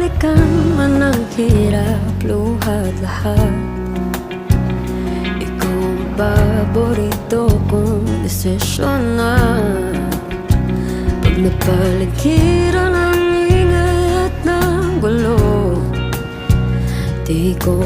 balikan man ang hirap, luhat lahat. Ikaw ang paborito kong desisyon na. Pag napaligiran ang ingay at ng gulo, di ko